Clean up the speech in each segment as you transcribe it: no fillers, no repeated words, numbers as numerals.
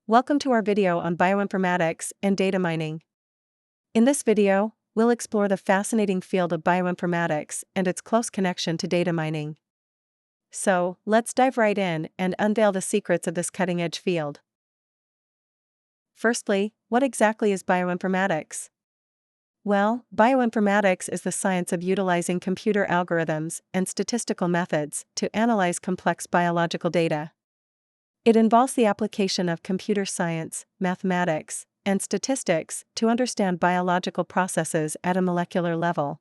Welcome to our video on bioinformatics and data mining. In this video, we'll explore the fascinating field of bioinformatics and its close connection to data mining. So, let's dive right in and unveil the secrets of this cutting-edge field. Firstly, what exactly is bioinformatics? Well, bioinformatics is the science of utilizing computer algorithms and statistical methods to analyze complex biological data. It involves the application of computer science, mathematics, and statistics to understand biological processes at a molecular level.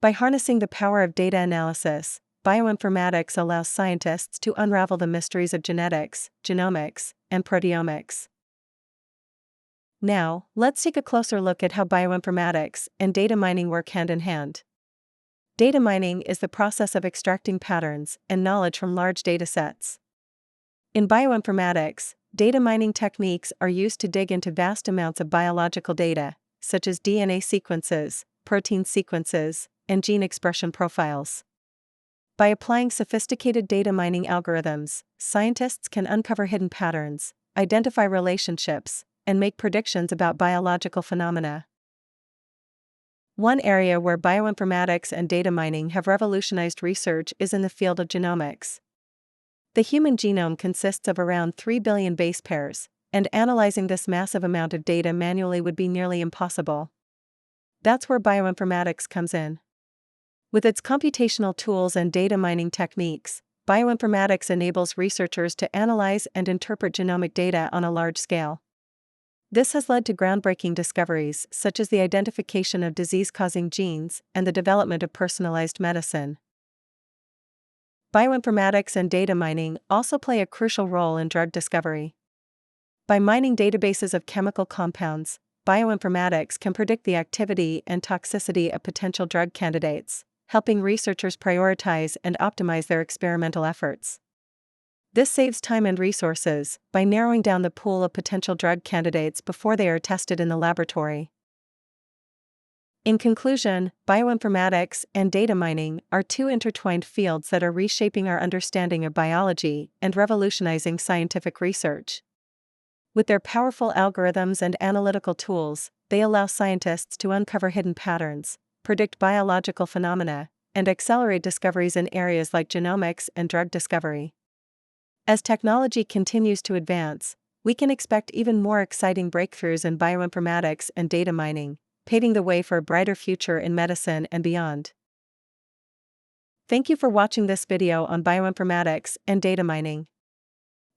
By harnessing the power of data analysis, bioinformatics allows scientists to unravel the mysteries of genetics, genomics, and proteomics. Now, let's take a closer look at how bioinformatics and data mining work hand in hand. Data mining is the process of extracting patterns and knowledge from large datasets. In bioinformatics, data mining techniques are used to dig into vast amounts of biological data, such as DNA sequences, protein sequences, and gene expression profiles. By applying sophisticated data mining algorithms, scientists can uncover hidden patterns, identify relationships, and make predictions about biological phenomena. One area where bioinformatics and data mining have revolutionized research is in the field of genomics. The human genome consists of around 3 billion base pairs, and analyzing this massive amount of data manually would be nearly impossible. That's where bioinformatics comes in. With its computational tools and data mining techniques, bioinformatics enables researchers to analyze and interpret genomic data on a large scale. This has led to groundbreaking discoveries such as the identification of disease-causing genes and the development of personalized medicine. Bioinformatics and data mining also play a crucial role in drug discovery. By mining databases of chemical compounds, bioinformatics can predict the activity and toxicity of potential drug candidates, helping researchers prioritize and optimize their experimental efforts. This saves time and resources by narrowing down the pool of potential drug candidates before they are tested in the laboratory. In conclusion, bioinformatics and data mining are two intertwined fields that are reshaping our understanding of biology and revolutionizing scientific research. With their powerful algorithms and analytical tools, they allow scientists to uncover hidden patterns, predict biological phenomena, and accelerate discoveries in areas like genomics and drug discovery. As technology continues to advance, we can expect even more exciting breakthroughs in bioinformatics and data mining, paving the way for a brighter future in medicine and beyond. Thank you for watching this video on bioinformatics and data mining.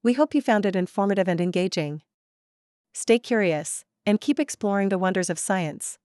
We hope you found it informative and engaging. Stay curious, and keep exploring the wonders of science.